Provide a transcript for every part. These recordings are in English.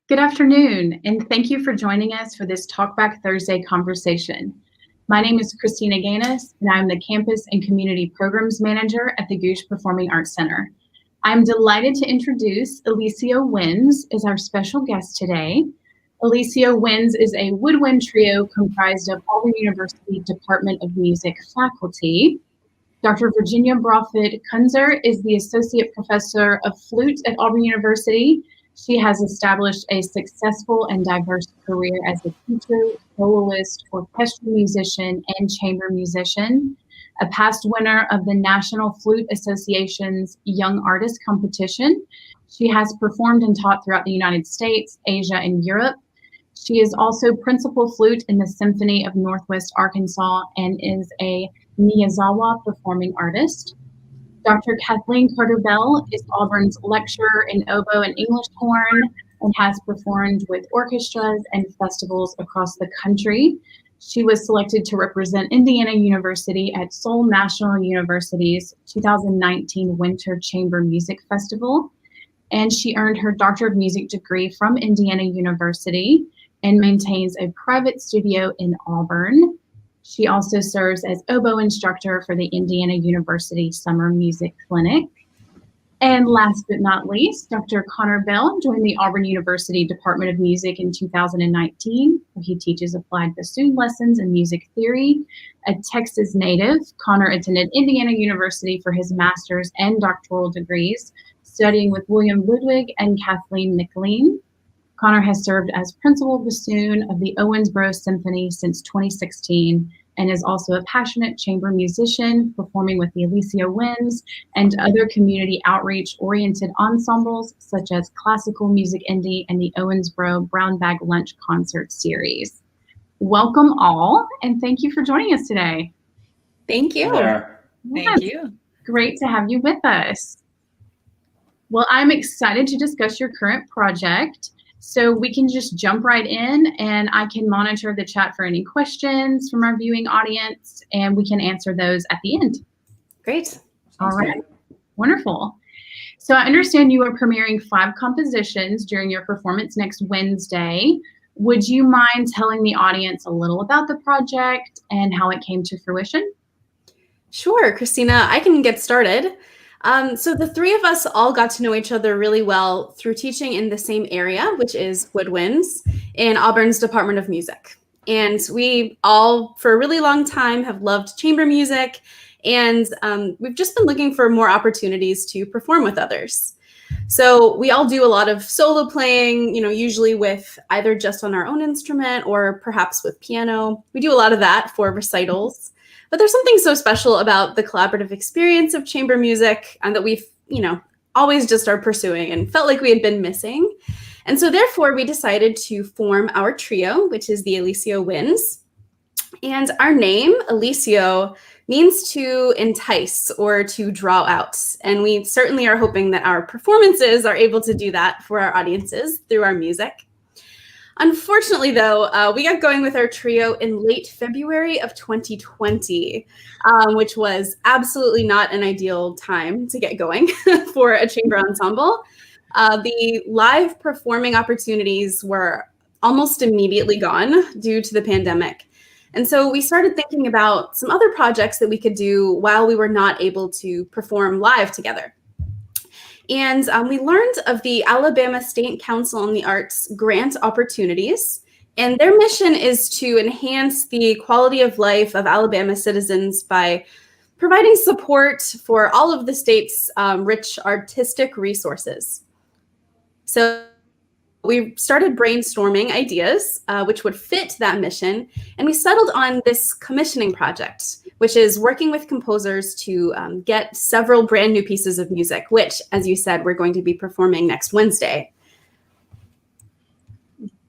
Good afternoon, and thank you for joining us for this Talkback Thursday conversation. My name is Christina Gaines, and I'm the Campus and Community Programs Manager at the Gooch Performing Arts Center. I'm delighted to introduce Elicio Winds as our special guest today. Elicio Winds is a woodwind trio comprised of Auburn University Department of Music faculty. Dr. Virginia Broffitt Kunzer is the Associate Professor of Flute at Auburn University. She has established a successful and diverse career as a teacher, soloist, orchestral musician, and chamber musician. A past winner of the National Flute Association's Young Artist Competition. She has performed and taught throughout the United States, Asia, and Europe. She is also principal flute in the Symphony of Northwest Arkansas and is a Miyazawa performing artist. Dr. Kathleen Bell is Auburn's lecturer in oboe and English horn and has performed with orchestras and festivals across the country. She was selected to represent Indiana University at Seoul National University's 2019 Winter Chamber Music Festival. And she earned her Doctor of Music degree from Indiana University and maintains a private studio in Auburn. She also serves as oboe instructor for the Indiana University Summer Music Clinic. And last but not least, Dr. Conor Bell joined the Auburn University Department of Music in 2019, where he teaches applied bassoon lessons and music theory. A Texas native, Conor attended Indiana University for his master's and doctoral degrees, studying with William Ludwig and Kathleen. Conor has served as principal bassoon of the Owensboro Symphony since 2016 and is also a passionate chamber musician, performing with the Elicio Winds and other community outreach-oriented ensembles such as Classical Music Indie and the Owensboro Brown Bag Lunch Concert Series. Welcome all, and thank you for joining us today. Thank you. Thank you. Great to have you with us. Well, I'm excited to discuss your current project. So we can just jump right in and I can monitor the chat for any questions from our viewing audience and we can answer those at the end. Great. All right. Wonderful. So I understand you are premiering 5 compositions during your performance next Wednesday. Would you mind telling the audience a little about the project and how it came to fruition? Sure, Christina, I can get started. So the three of us all got to know each other really well through teaching in the same area, which is woodwinds in Auburn's Department of Music. And we all, for a really long time, have loved chamber music, and we've just been looking for more opportunities to perform with others. So we all do a lot of solo playing, usually with either just on our own instrument or perhaps with piano. We do a lot of that for recitals. But there's something so special about the collaborative experience of chamber music and that we've, always just are pursuing and felt like we had been missing. And so therefore we decided to form our trio, which is the Elicio Winds. And our name, Elicio, means to entice or to draw out. And we certainly are hoping that our performances are able to do that for our audiences through our music. Unfortunately, though, we got going with our trio in late February of 2020, which was absolutely not an ideal time to get going for a chamber ensemble. The live performing opportunities were almost immediately gone due to the pandemic. And so we started thinking about some other projects that we could do while we were not able to perform live together. And we learned of the Alabama State Council on the Arts grant opportunities. And their mission is to enhance the quality of life of Alabama citizens by providing support for all of the state's rich artistic resources. So we started brainstorming ideas which would fit that mission. And we settled on this commissioning project, which is working with composers to get several brand new pieces of music, which, as you said, we're going to be performing next Wednesday.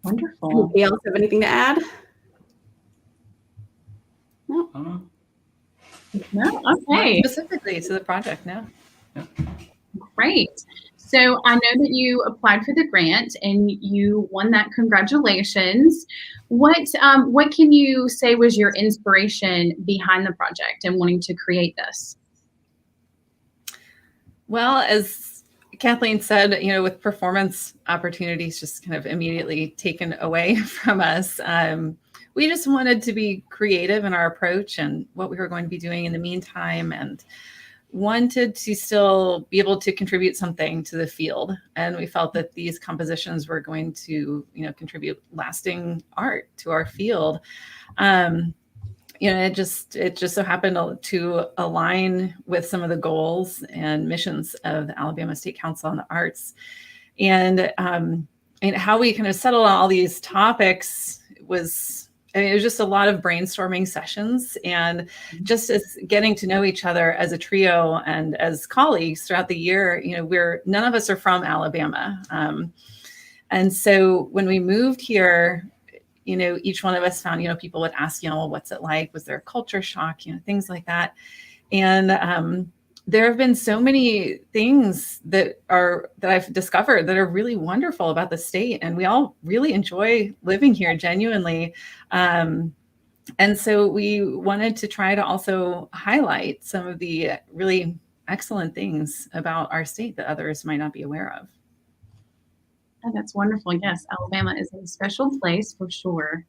Wonderful. Anybody else have anything to add? No? No? Okay. Not specifically to the project, no. Great. So I know that you applied for the grant and you won that. Congratulations. What can you say was your inspiration behind the project and wanting to create this? Well, as Kathleen said, with performance opportunities just kind of immediately taken away from us, we just wanted to be creative in our approach and what we were going to be doing in the meantime, and wanted to still be able to contribute something to the field. And we felt that these compositions were going to, contribute lasting art to our field. It just so happened to align with some of the goals and missions of the Alabama State Council on the Arts. And how we kind of settled on all these topics was, it was just a lot of brainstorming sessions, and just as getting to know each other as a trio and as colleagues throughout the year. None of us are from Alabama. And so when we moved here, each one of us found, people would ask, well, what's it like? Was there a culture shock? Things like that. And there have been so many things that I've discovered that are really wonderful about the state, and we all really enjoy living here genuinely. And so we wanted to try to also highlight some of the really excellent things about our state that others might not be aware of. Oh, that's wonderful. Yes, Alabama is a special place for sure.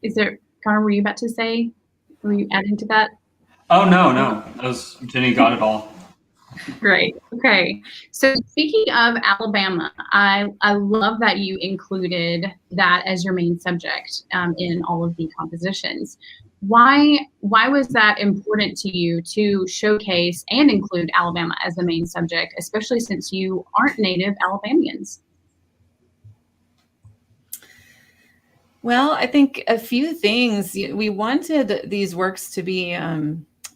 Is there, Conor, were you about to say? Were you adding to that? Oh, no. Jenny got it all. Great. Okay. So speaking of Alabama, I love that you included that as your main subject in all of the compositions. Why was that important to you to showcase and include Alabama as the main subject, especially since you aren't native Alabamians? Well, I think a few things. We wanted these works to be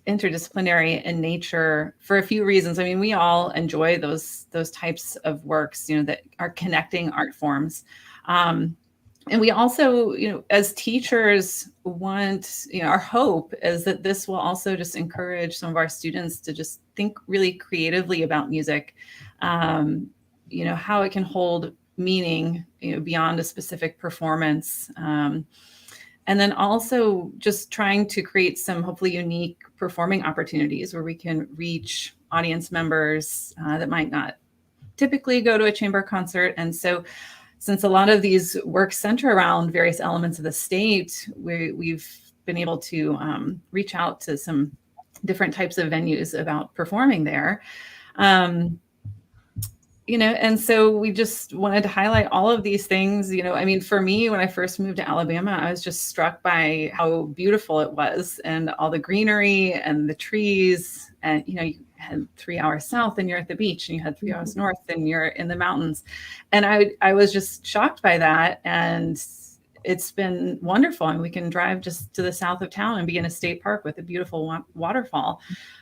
interdisciplinary in nature for a few reasons. I mean, we all enjoy those types of works, that are connecting art forms. And we also, as teachers want, our hope is that this will also just encourage some of our students to just think really creatively about music, how it can hold meaning, beyond a specific performance. And then also just trying to create some hopefully unique performing opportunities where we can reach audience members that might not typically go to a chamber concert. And so since a lot of these works center around various elements of the state, we've been able to reach out to some different types of venues about performing there. And so we just wanted to highlight all of these things. For me, when I first moved to Alabama, I was just struck by how beautiful it was, and all the greenery and the trees. And, you had 3 hours south and you're at the beach, and you had 3 hours north and you're in the mountains. And I was just shocked by that. And it's been wonderful. And we can drive just to the south of town and be in a state park with a beautiful waterfall.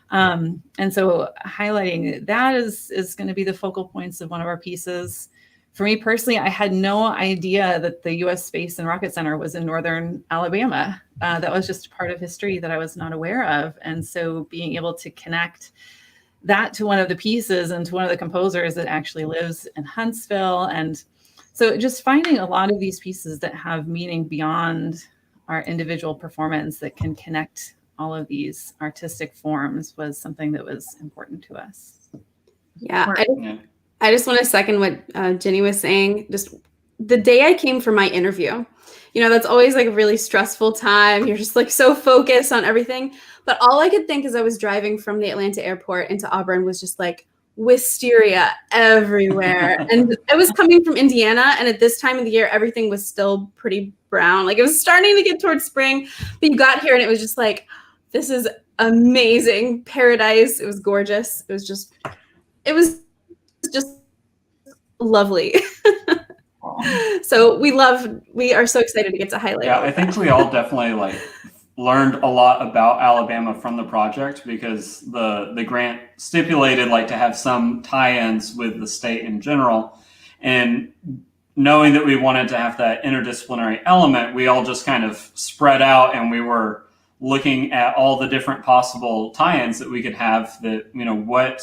And so highlighting that is going to be the focal points of one of our pieces. For me personally, I had no idea that the U.S. Space and Rocket Center was in northern Alabama. That was just part of history that I was not aware of. And so being able to connect that to one of the pieces and to one of the composers that actually lives in Huntsville. And so just finding a lot of these pieces that have meaning beyond our individual performance that can connect all of these artistic forms was something that was important to us. Yeah, I just want to second what Jenny was saying. Just the day I came for my interview, that's always like a really stressful time. You're just like so focused on everything. But all I could think as I was driving from the Atlanta airport into Auburn was just like wisteria everywhere. And I was coming from Indiana, and at this time of the year, everything was still pretty brown. Like it was starting to get towards spring, but you got here and it was just like, this is amazing. Paradise. It was gorgeous. It was just lovely. So we are so excited to get to highlight. Yeah, I think we all definitely learned a lot about Alabama from the project, because the grant stipulated to have some tie-ins with the state in general. And knowing that we wanted to have that interdisciplinary element, we all just kind of spread out, and we were looking at all the different possible tie-ins that we could have, that, what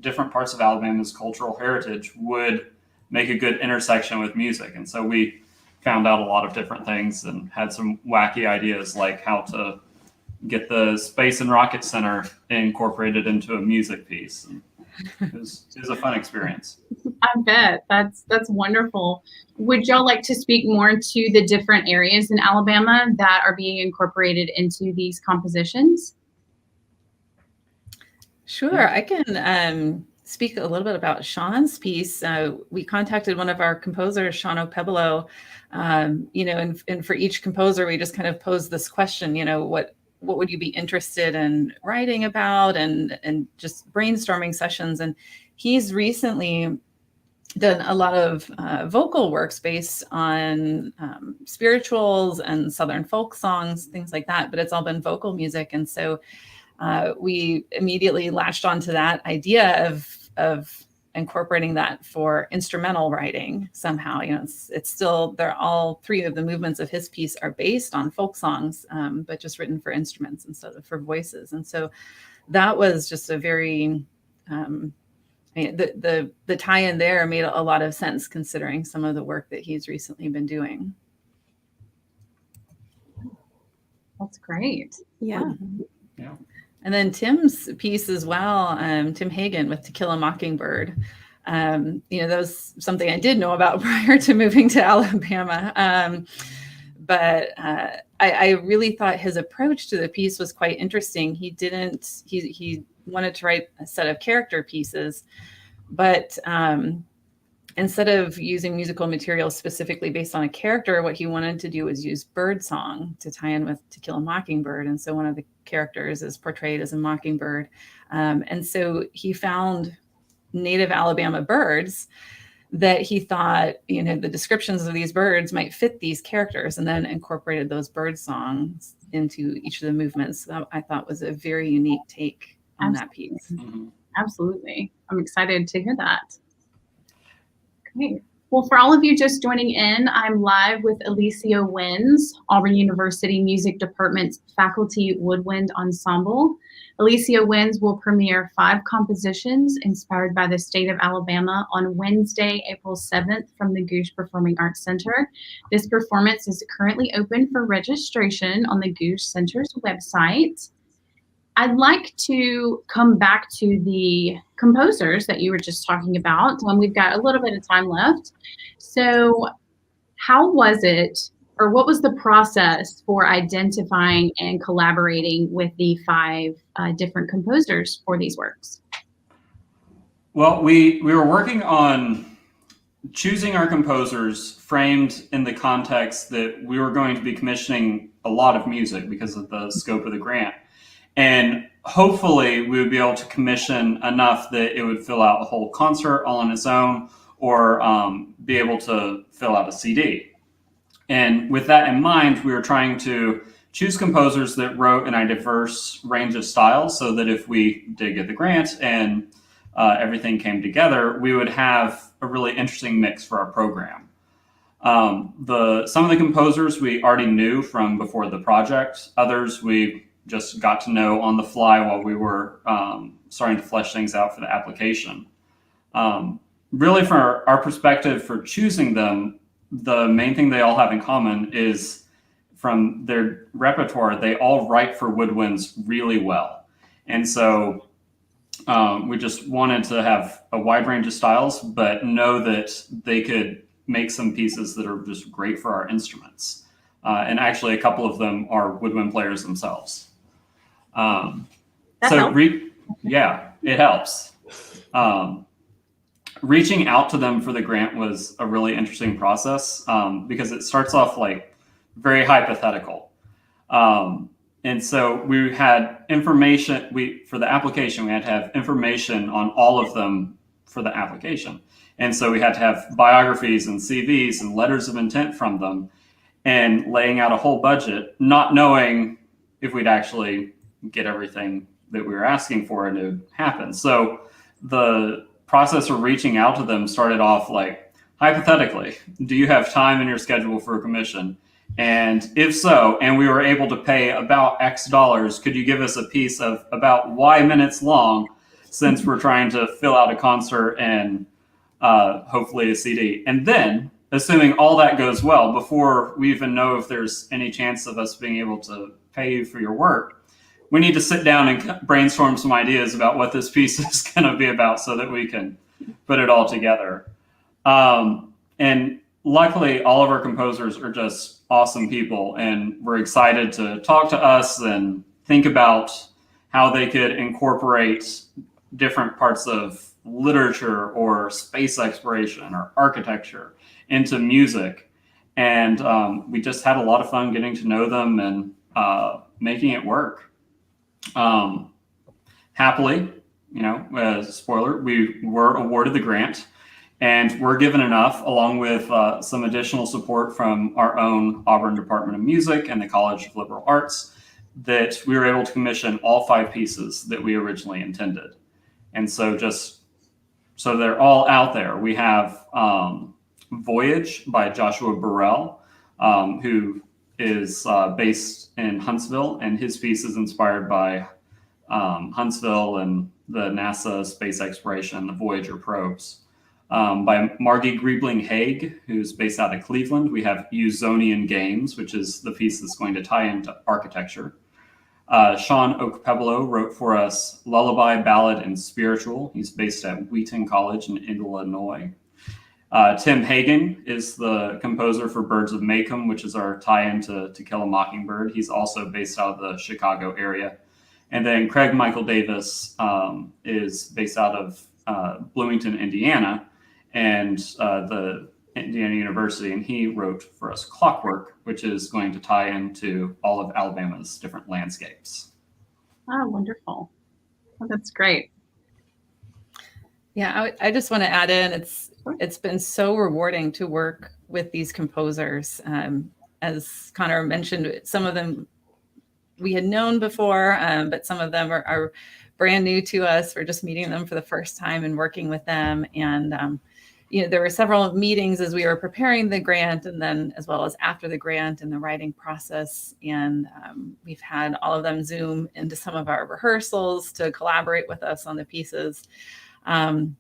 different parts of Alabama's cultural heritage would make a good intersection with music. And so we found out a lot of different things and had some wacky ideas, like how to get the Space and Rocket Center incorporated into a music piece. And it was a fun experience. I bet. That's wonderful. Would y'all like to speak more to the different areas in Alabama that are being incorporated into these compositions? Sure, I can speak a little bit about Sean's piece. We contacted one of our composers, Sean O'Pebolo, and for each composer, we just kind of posed this question, what would you be interested in writing about, and just brainstorming sessions. And he's recently done a lot of vocal works based on spirituals and Southern folk songs, things like that, but it's all been vocal music. And so we immediately latched onto that idea of incorporating that for instrumental writing somehow. It's still, they're all three of the movements of his piece are based on folk songs, but just written for instruments instead of for voices. And so that was just a very, the tie-in there made a lot of sense considering some of the work that he's recently been doing. That's great. Yeah. Yeah. And then Tim's piece as well, Tim Hagen with To Kill a Mockingbird. That was something I did know about prior to moving to Alabama. But I really thought his approach to the piece was quite interesting. He wanted to write a set of character pieces, but instead of using musical materials specifically based on a character, what he wanted to do was use bird song to tie in with To Kill a Mockingbird. And so one of the characters is portrayed as a mockingbird. And so he found native Alabama birds that he thought, the descriptions of these birds might fit these characters, and then incorporated those bird songs into each of the movements. That I thought was a very unique take on that piece. Mm-hmm. Absolutely. I'm excited to hear that. Great. Well, for all of you just joining in, I'm live with Elicio Winds, Auburn University Music Department's Faculty Woodwind Ensemble. Elicio Winds will premiere 5 compositions inspired by the state of Alabama on Wednesday, April 7th from the Gooch Performing Arts Center. This performance is currently open for registration on the Gooch Center's website. I'd like to come back to the composers that you were just talking about. We've got a little bit of time left. So how was it, or what was the process for identifying and collaborating with the 5 different composers for these works? Well, we were working on choosing our composers framed in the context that we were going to be commissioning a lot of music because of the scope of the grant. And hopefully we would be able to commission enough that it would fill out a whole concert all on its own, or be able to fill out a CD. And with that in mind, we were trying to choose composers that wrote in a diverse range of styles, so that if we did get the grant and everything came together, we would have a really interesting mix for our program. Some of the composers we already knew from before the project. Others we just got to know on the fly while we were starting to flesh things out for the application. Really, from our perspective for choosing them, the main thing they all have in common is from their repertoire, they all write for woodwinds really well. And so we just wanted to have a wide range of styles, but know that they could make some pieces that are just great for our instruments. And actually, a couple of them are woodwind players themselves. Yeah, it helps. Reaching out to them for the grant was a really interesting process, because it starts off like very hypothetical. And so we had information, for the application, we had to have information on all of them for the application. And so we had to have biographies and CVs and letters of intent from them, and laying out a whole budget, not knowing if we'd actually get everything that we were asking for and it would happen. So the process of reaching out to them started off like, hypothetically, do you have time in your schedule for a commission? And if so, and we were able to pay about X dollars, could you give us a piece of about Y minutes long, since we're trying to fill out a concert and hopefully a CD? And then, assuming all that goes well, before we even know if there's any chance of us being able to pay you for your work. We need to sit down and brainstorm some ideas about what this piece is going to be about so that we can put it all together. And luckily, all of our composers are just awesome people, and we're excited to talk to us and think about how they could incorporate different parts of literature or space exploration or architecture into music. And we just had a lot of fun getting to know them and making it work. Happily, spoiler, we were awarded the grant, and we're given enough, along with some additional support from our own Auburn Department of Music and the College of Liberal Arts, that we were able to commission all 5 pieces that we originally intended. And so they're all out there. We have Voyage by Joshua Burrell, who is based in Huntsville, and his piece is inspired by Huntsville and the NASA space exploration, the Voyager probes. By Margie Griebling-Haig, who's based out of Cleveland. We have Usonian Games, which is the piece that's going to tie into architecture. Sean Okpebolo wrote for us Lullaby, Ballad, and Spiritual. He's based at Wheaton College in Illinois. Tim Hagen is the composer for Birds of Maycomb, which is our tie-in to Kill a Mockingbird. He's also based out of the Chicago area. And then Craig Michael Davis is based out of Bloomington, Indiana, and the Indiana University, and he wrote for us Clockwork, which is going to tie into all of Alabama's different landscapes. Oh, wonderful. Oh, that's great. Yeah, I just want to add in, it's been so rewarding to work with these composers. As Conor mentioned, some of them we had known before, but some of them are brand new to us. We're just meeting them for the first time and working with them. And there were several meetings as we were preparing the grant, and then as well as after the grant and the writing process. And we've had all of them Zoom into some of our rehearsals to collaborate with us on the pieces. And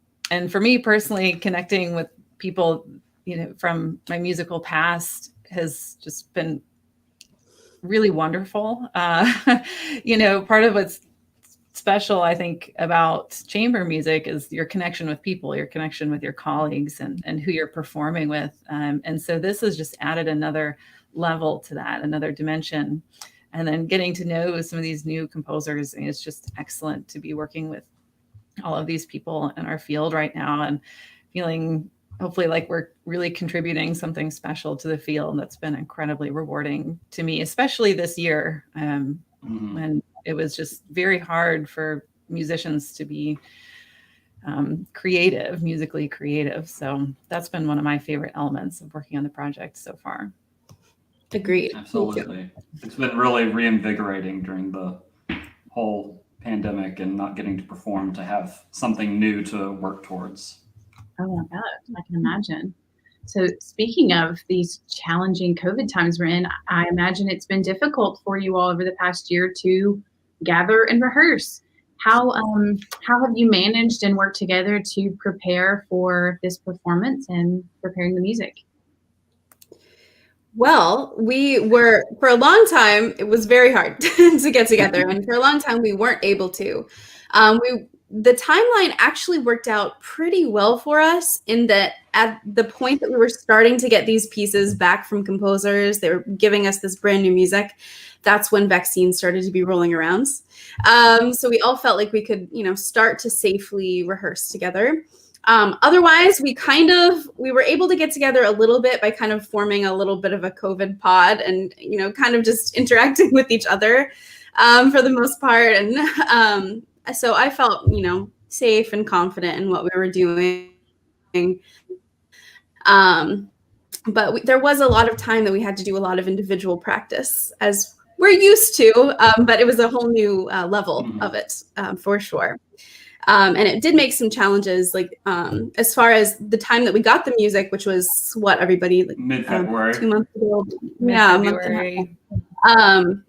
for me personally, connecting with people, from my musical past has just been really wonderful. Part of what's special, I think, about chamber music is your connection with people, your connection with your colleagues and who you're performing with. And so this has just added another level to that, another dimension. And then getting to know some of these new composers, and it's just excellent to be working with all of these people in our field right now and feeling hopefully like we're really contributing something special to the field. That's been incredibly rewarding to me, especially this year, when it was just very hard for musicians to be musically creative. So that's been one of my favorite elements of working on the project so far. Agreed. Absolutely. It's been really reinvigorating during the whole pandemic and not getting to perform, to have something new to work towards. Oh my God, I can imagine. So speaking of these challenging COVID times we're in, I imagine it's been difficult for you all over the past year to gather and rehearse. How have you managed and worked together to prepare for this performance and preparing the music? Well, for a long time, it was very hard to get together. And for a long time, we weren't able to. The timeline actually worked out pretty well for us in that at the point that we were starting to get these pieces back from composers, they were giving us this brand new music. That's when vaccines started to be rolling around. So we all felt like we could, start to safely rehearse together. Otherwise, we were able to get together a little bit by kind of forming a little bit of a COVID pod and, kind of just interacting with each other for the most part. And so I felt, safe and confident in what we were doing. But there was a lot of time that we had to do a lot of individual practice, as we're used to, but it was a whole new level of it, for sure. And it did make some challenges, like as far as the time that we got the music, which was mid-February, 2 months ago. Mid-February.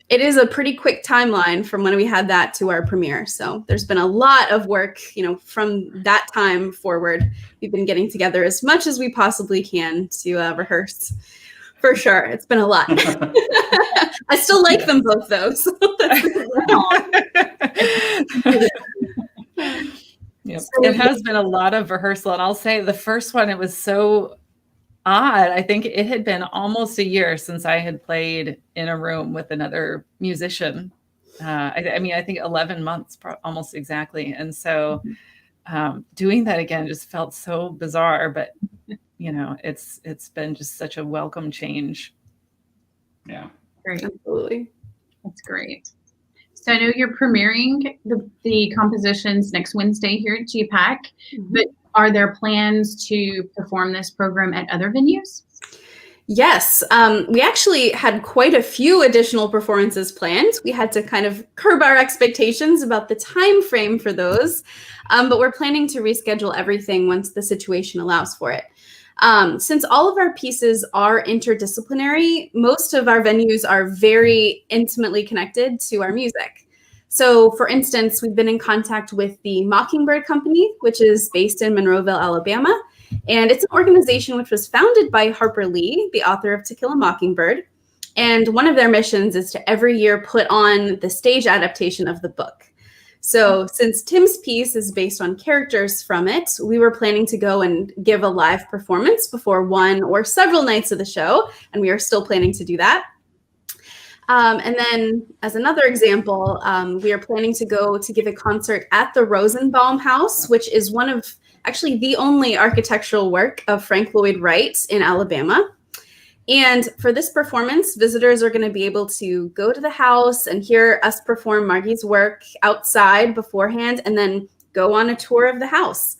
It is a pretty quick timeline from when we had that to our premiere. So there's been a lot of work, from that time forward. We've been getting together as much as we possibly can to rehearse For sure. It's been a lot. I still like them both, though. So Yep. It has been a lot of rehearsal. And I'll say the first one, it was so odd. I think it had been almost a year since I had played in a room with another musician. I mean, I think 11 months, almost exactly. And so doing that again just felt so bizarre, but you know, it's been just such a welcome change. Yeah. Great. absolutely. That's great. So I know you're premiering the compositions next Wednesday here at GPAC, but are there plans to perform this program at other venues? Yes, we actually had quite a few additional performances planned. We had to kind of curb our expectations about the time frame for those, but we're planning to reschedule everything once the situation allows for it. Since all of our pieces are interdisciplinary, most of our venues are very intimately connected to our music. So, for instance, we've been in contact with the Mockingbird Company, which is based in Monroeville, Alabama. And it's an organization which was founded by Harper Lee, the author of To Kill a Mockingbird. And one of their missions is to every year put on the stage adaptation of the book. So since Tim's piece is based on characters from it, we were planning to go and give a live performance before one or several nights of the show, and we are still planning to do that. And then as another example, we are planning to go to give a concert at the Rosenbaum House, which is one of actually the only architectural work of Frank Lloyd Wright in Alabama. And for this performance, visitors are going to be able to go to the house and hear us perform Margie's work outside beforehand, and then go on a tour of the house,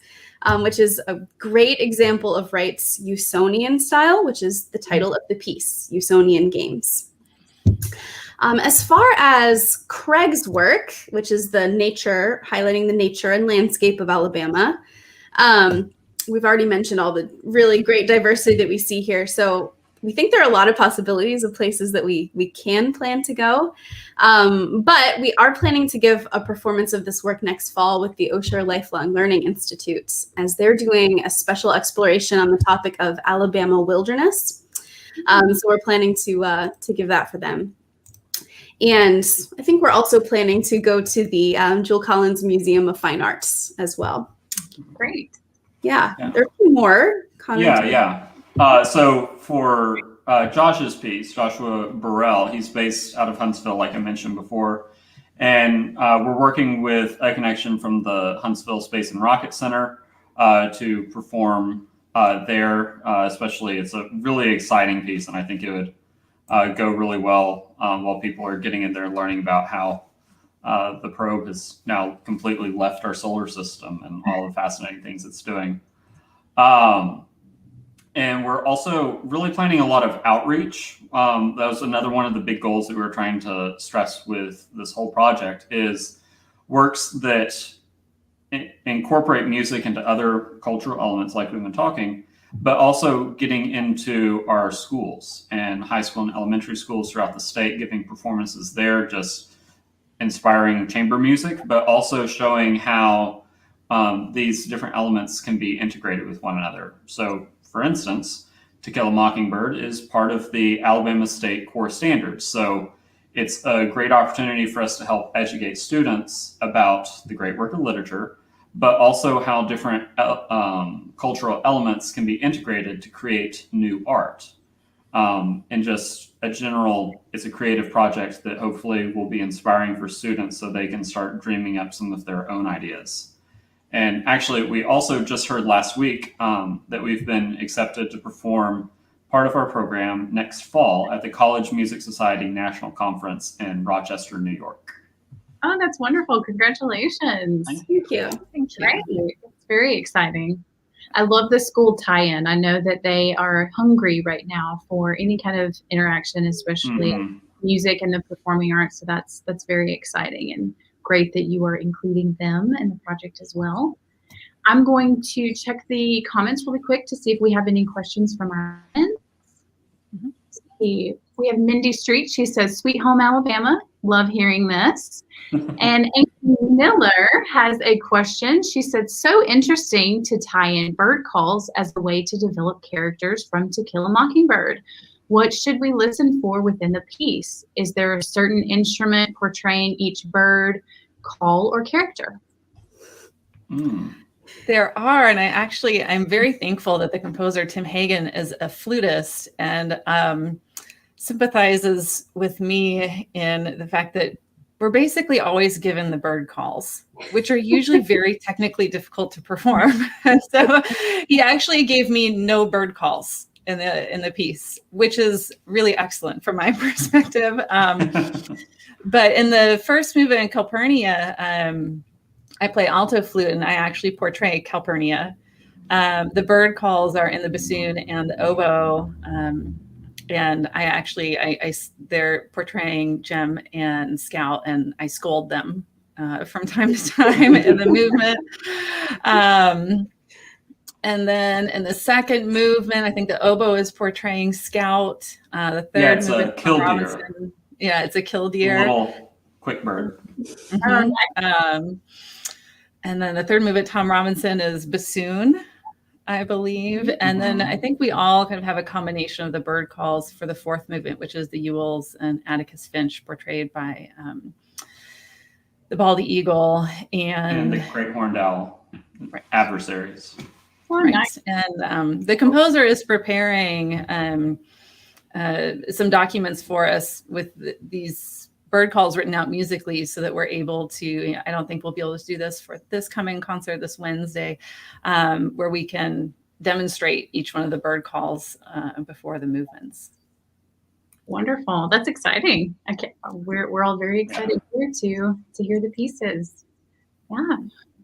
which is a great example of Wright's Usonian style, which is the title of the piece, Usonian Games. As far as Craig's work, which is the nature, highlighting the nature and landscape of Alabama, we've already mentioned all the really great diversity that we see here. So we think there are a lot of possibilities of places that we can plan to go. But we are planning to give a performance of this work next fall with the Osher Lifelong Learning Institute, as they're doing a special exploration on the topic of Alabama wilderness. So we're planning to give that for them. And I think we're also planning to go to the Jewel Collins Museum of Fine Arts as well. Great. Yeah. There are a few more. So for Josh's piece, Joshua Burrell, he's based out of Huntsville, like I mentioned before. And we're working with a connection from the Huntsville Space and Rocket Center to perform there. Especially, it's a really exciting piece, and I think it would go really well while people are getting in there learning about how the probe has now completely left our solar system and all the fascinating things it's doing. And we're also really planning a lot of outreach. That was another one of the big goals that we were trying to stress with this whole project, is works that incorporate music into other cultural elements like we've been talking, but also getting into our schools and high school and elementary schools throughout the state, giving performances there, just inspiring chamber music, but also showing how these different elements can be integrated with one another. So, for instance, To Kill a Mockingbird is part of the Alabama State Core Standards. So it's a great opportunity for us to help educate students about the great work of literature, but also how different cultural elements can be integrated to create new art. And just a general, it's a creative project that hopefully will be inspiring for students so they can start dreaming up some of their own ideas. And actually, we also just heard last week that we've been accepted to perform part of our program next fall at the College Music Society National Conference in Rochester, New York. Oh, that's wonderful. Congratulations. Thank you. Thank you. Great. It's very exciting. I love the school tie-in. I know that they are hungry right now for any kind of interaction, especially music and the performing arts. So that's very exciting, and great that you are including them in the project as well. I'm going to check the comments really quick to see if we have any questions from our friends. We have Mindy Street. She says, "Sweet Home Alabama. Love hearing this." And Amy Miller has a question. She said, "So interesting to tie in bird calls as a way to develop characters from To Kill a Mockingbird. What should we listen for within the piece? Is there a certain instrument portraying each bird, call, or character? There are, and I'm very thankful that the composer Tim Hagen is a flutist and sympathizes with me in the fact that we're basically always given the bird calls, which are usually very technically difficult to perform. So he actually gave me no bird calls in the piece, which is really excellent from my perspective. But in the first movement in Calpurnia, I play alto flute, and I actually portray Calpurnia. The bird calls are in the bassoon and the oboe. And they're portraying Jem and Scout, and I scold them from time to time in the movement. And then in the second movement, I think the oboe is portraying Scout. The third it's movement, a killdeer. It's a killdeer. Little quick bird. And then the third movement, Tom Robinson, is bassoon, I believe. And then I think we all kind of have a combination of the bird calls for the fourth movement, which is the Ewells and Atticus Finch, portrayed by the bald eagle and the great horned owl adversaries. Right. Nice. And the composer is preparing some documents for us with these bird calls written out musically so that we're able to, I don't think we'll be able to do this for this coming concert this Wednesday, where we can demonstrate each one of the bird calls before the movements. Wonderful. That's exciting. We're all very excited here to hear the pieces. Yeah.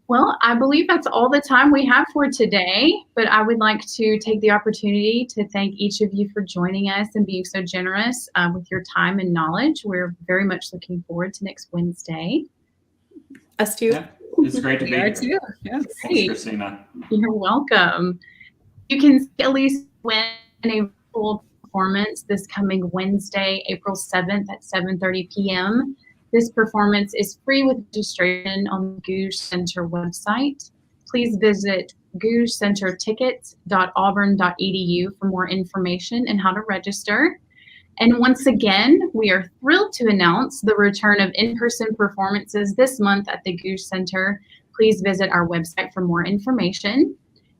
Well, I believe that's all the time we have for today, but I would like to take the opportunity to thank each of you for joining us and being so generous with your time and knowledge. We're very much looking forward to next Wednesday. Us too. Yeah, it's great to be here. Too. Yeah. Thanks, Christina. You're welcome. You can see Elicio Winds in a full performance this coming Wednesday, April 7th at 7:30 p.m. This performance is free with registration on the Gouge Center website. Please visit gougecentertickets.auburn.edu for more information and how to register. And once again, we are thrilled to announce the return of in-person performances this month at the Gouge Center. Please visit our website for more information.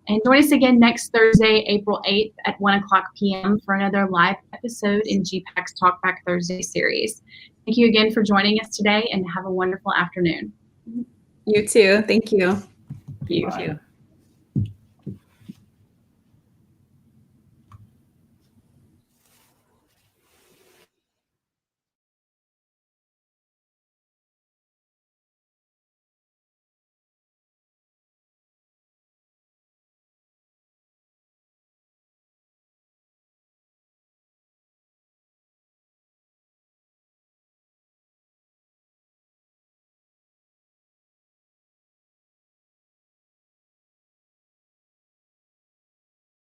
And join us again next Thursday, April 8th at 1:00 p.m. for another live episode in GPAC's Talkback Thursday series. Thank you again for joining us today, and have a wonderful afternoon. You too. Thank you. Thank you.